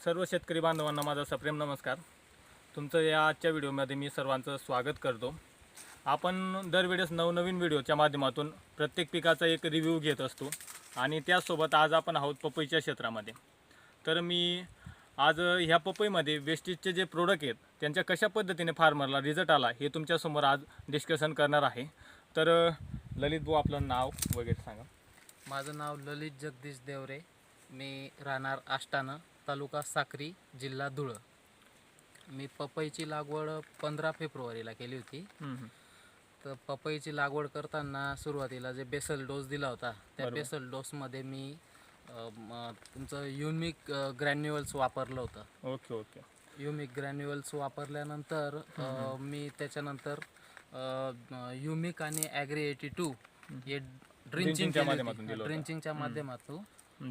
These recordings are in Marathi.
सर्व शेतकरी बांधवांना माझा सप्रेम नमस्कार. तुमचं या आजच्या व्हिडिओमध्ये मी सर्वांचं स्वागत करतो. आपण दरवेळेस नवनवीन व्हिडिओच्या माध्यमातून प्रत्येक पिकाचा एक रिव्ह्यू घेत असतो आणि त्यासोबत आज आपण आहोत पपईच्या क्षेत्रामध्ये. तर मी आज ह्या पपईमध्ये वेस्टेजचे जे प्रोडक्ट आहेत त्यांच्या कशा पद्धतीने फार्मरला रिझल्ट आला हे तुमच्यासमोर आज डिस्कशन करणार आहे. तर ललित भाऊ, आपलं नाव वगैरे सांगा. माझं नाव ललित जगदीश देवरे. मी राहणार आष्टानं, तालुका साक्री, जिल्हा धुळं. मी पपईची लागवड 15 फेब्रुवारीला केली होती. तर पपईची लागवड करताना सुरुवातीला जे बेसल डोस दिला होता त्या बेसल डोसमध्ये मी तुमचं युनिक ग्रॅन्युअल्स वापरलं होतं. ओके. युनिक ग्रॅन्युअल्स वापरल्यानंतर मी त्याच्यानंतर युमिक आणि ॲग्री 82 हे ड्रिंचिंगच्या माध्यमातून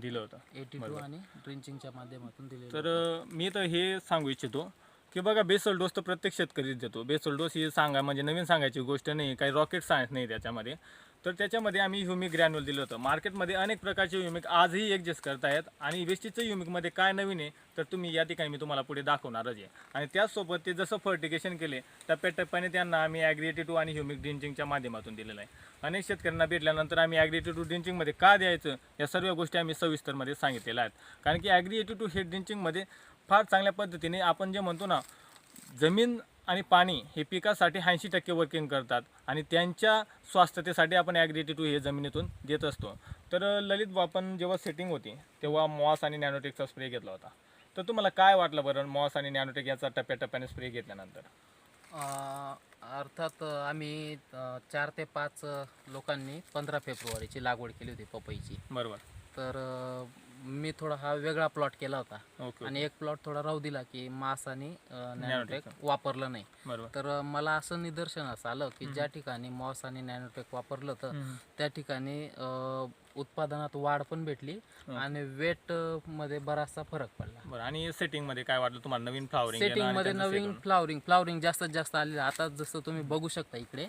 दिलं होतं 82 आणि ड्रिंचिंगच्या माध्यमातून दिले. तर मी तर हे सांगू इच्छितो की बघा, बेसल डोस तर प्रत्येक शेतकरीच देतो. बेसल डोस ही म्हणजे नवीन सांगायची गोष्ट नाही, काही रॉकेट सायन्स नाही त्याच्यामध्ये. तर त्याच्यामध्ये आम्ही ह्युमिक ग्रॅन्युअल दिलं होतं. मार्केटमध्ये अनेक प्रकारचे ह्युमिक आजही एक्झिस्ट करतायत आणि वेस्टेजचं ह्युमिकमध्ये काय नवीन आहे तर तुम्ही या ठिकाणी मी तुम्हाला पुढे दाखवणारच आहे. आणि त्याचसोबत ते जसं फर्टिगेशन केले टप्प्याटप्प्याने त्यांना आम्ही ॲग्री 82 आणि ह्युमिक ड्रिंचिंगच्या माध्यमातून दिलेलं आहे. अनेक शेतकऱ्यांना भेटल्यानंतर आम्ही ॲग्री 82 ड्रिंचिंगमध्ये का द्यायचं या सर्व गोष्टी आम्ही सविस्तरमध्ये सांगितलेल्या आहेत. कारण की ॲग्री 82 हे ड्रिंचिंगमध्ये फार चांगल्या पद्धतीने आपण जे म्हणतो ना, जमीन आणि पाणी हे पिकासाठी 80% वर्किंग करतात आणि त्यांच्या स्वास्थ्यतेसाठी आपण ॲग्री 82 हे जमिनीतून देत असतो. तर ललित, आपण जेव्हा सेटिंग होती तेव्हा मॉस आणि नॅनोटेकचा स्प्रे घेतला होता. तर तुम्हाला काय वाटलं बरं मॉस आणि नॅनोटेक याचा टप्प्याटप्प्याने स्प्रे घेतल्यानंतर? अर्थात आम्ही 4 ते 5 लोकांनी 15 फेब्रुवारीची लागवड केली होती पपईची. बरोबर. तर मी थोडा हा वेगळा प्लॉट केला होता. ओके. आणि एक प्लॉट थोडा राहू दिला की मास आणि नॅनोटेक वापरलं नाही. बरोबर. तर मला असं निदर्शनास आलं की ज्या ठिकाणी मॉस आणि नॅनोटेक वापरलं तर त्या ठिकाणी उत्पादनात वाढ पण भेटली आणि वेट मध्ये बराचसा फरक पडला. बरं. आणि सेटिंगमध्ये काय वाटलं तुम्हाला? नवीन फ्लावरिंग? सेटिंगमध्ये नवीन फ्लावरिंग जास्तीत जास्त आलेलं. आता जसं तुम्ही बघू शकता इकडे,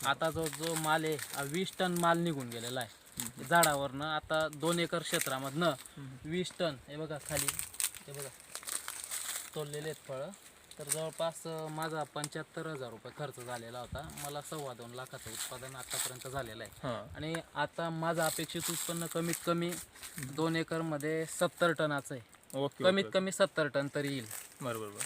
आता जो माल आहे 20 टन माल निघून गेलेला आहे झाडावरनं. आता 2 एकर क्षेत्रामधनं 20 टन हे बघा खाली, हे बघा तोडलेले आहेत फळं. तर जवळपास माझा 75,000 रुपये खर्च झालेला होता. मला 2.25 लाखाचं उत्पादन आतापर्यंत झालेलं आहे. आणि आता माझं अपेक्षित उत्पन्न कमीत कमी 2 एकरमध्ये 70 टनाचं आहे. कमीत कमी 70 टन तरी येईल. बरोबर.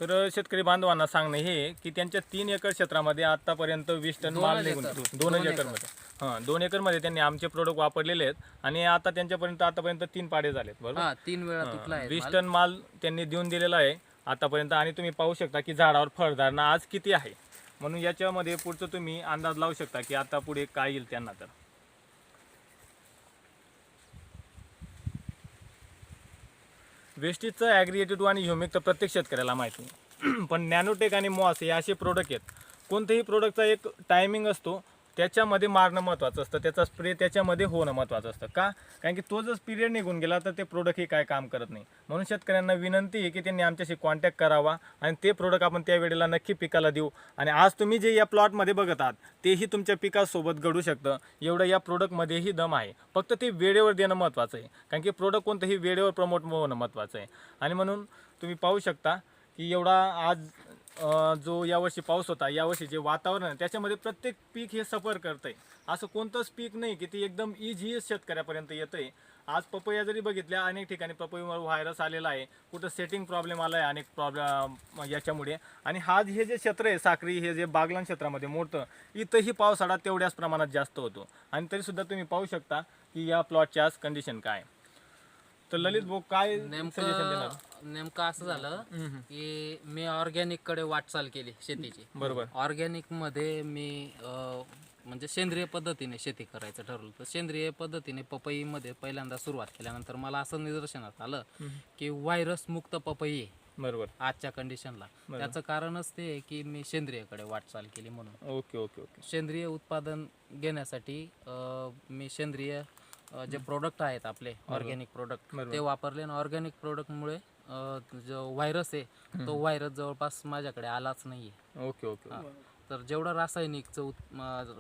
तर शेतकरी बांधवांना सांगणं हे की त्यांच्या 3 एकर क्षेत्रामध्ये आतापर्यंत 20 टन माल निघून 2 एकरमध्ये 2 एकरमध्ये त्यांनी आमचे प्रोडक्ट वापरलेले आहेत आणि आता त्यांच्यापर्यंत आतापर्यंत 3 पाडे झालेत. बरोबर. 3 वेळा तुटला आहे. 20 टन माल त्यांनी देऊन दिलेला आहे आतापर्यंत. आणि तुम्ही पाहू शकता की झाडावर फळधारणा आज किती आहे. म्हणून याच्यामध्ये पुढचं तुम्ही अंदाज लावू शकता की आता पुढे काय येईल त्यांना. तर वेस्टेजचं ॲग्री 82 आणि ह्युमिक तर प्रत्येक शेतकऱ्याला माहिती आहे. पण नॅनोटेक आणि मॉस हे असे प्रोडक्ट आहेत. कोणत्याही प्रोडक्टचा एक टायमिंग असतो, त्याच्यामध्ये मारणं महत्त्वाचं असतं, त्याचा स्प्रे त्याच्यामध्ये होणं महत्त्वाचं असतं. का? कारण की तो जर पिरियड निघून गेला तर ते प्रोडक्ट हे काय काम करत नाही. म्हणून शेतकऱ्यांना विनंती आहे की त्यांनी आमच्याशी कॉन्टॅक्ट करावा आणि ते प्रोडक्ट आपण त्या वेळेला नक्की पिकाला देऊ. आणि आज तुम्ही जे या प्लॉटमध्ये बघत आहात तेही तुमच्या पिकासोबत घडू शकतं, एवढं या प्रोडक्टमध्येही दम आहे. फक्त ते वेळेवर देणं महत्त्वाचं आहे. कारण की प्रोडक्ट कोणतंही वेळेवर प्रमोट होणं महत्त्वाचं आहे. आणि म्हणून तुम्ही पाहू शकता की एवढा आज जो यावर्षी पाऊस होता, यावर्षी जे वातावरण आहे त्याच्यामध्ये प्रत्येक पीक हे सफर करतं आहे. असं कोणतंच पीक नाही की ते एकदम इझी शेतकऱ्यापर्यंत येतं आहे. आज पपया जरी बघितल्या, अनेक ठिकाणी पपईवर व्हायरस आलेला आहे, कुठं सेटिंग प्रॉब्लेम आला आहे अनेक प्रॉब्लेम याच्यामुळे. आणि हे जे क्षेत्र आहे साक्री, हे जे बागलाण क्षेत्रामध्ये मोडतं, इथंही पावसाळा तेवढ्याच प्रमाणात जास्त होतो. आणि तरीसुद्धा तुम्ही पाहू शकता की या प्लॉटची आज कंडिशन काय. तर ललित भाऊ, काय सजेशन देणार? नेमकं असं झालं की मी ऑर्गॅनिक कडे वाटचाल केली शेतीची. बरोबर. ऑर्गॅनिक मध्ये मी म्हणजे सेंद्रिय पद्धतीने शेती करायचं ठरवलं. तर सेंद्रिय पद्धतीने पपईमध्ये पहिल्यांदा सुरुवात केल्यानंतर मला असं निदर्शनास आलं की व्हायरस मुक्त पपई आहे. बरोबर. आजच्या कंडिशनला त्याचं कारणच ते आहे की मी सेंद्रियकडे वाटचाल केली. म्हणून ओके. सेंद्रिय उत्पादन घेण्यासाठी मी सेंद्रिय जे प्रोडक्ट आहेत आपले ऑर्गॅनिक प्रोडक्ट ते वापरले. आणि ऑर्गॅनिक प्रोडक्टमुळे जो व्हायरस आहे तो व्हायरस जवळपास माझ्याकडे आलाच नाहीये. ओके. तर जेवढा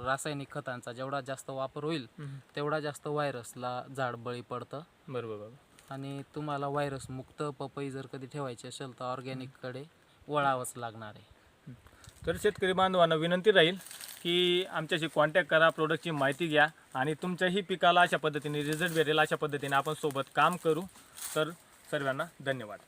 रासायनिक खतांचा जेवढा जास्त वापर होईल तेवढा जास्त व्हायरसला झाड बळी पडतं. बरोबर. आणि तुम्हाला व्हायरस मुक्त पपई जर कधी ठेवायची असेल तर ऑर्गॅनिककडे वळावंच लागणार आहे. तर शेतकरी बांधवांना विनंती राहील की आमच्याशी कॉन्टॅक्ट करा, प्रोडक्टची माहिती घ्या आणि तुमच्याही पिकाला अशा पद्धतीने रिझल्ट भेटेल अशा पद्धतीने आपण सोबत काम करू. तर सर्वांना धन्यवाद.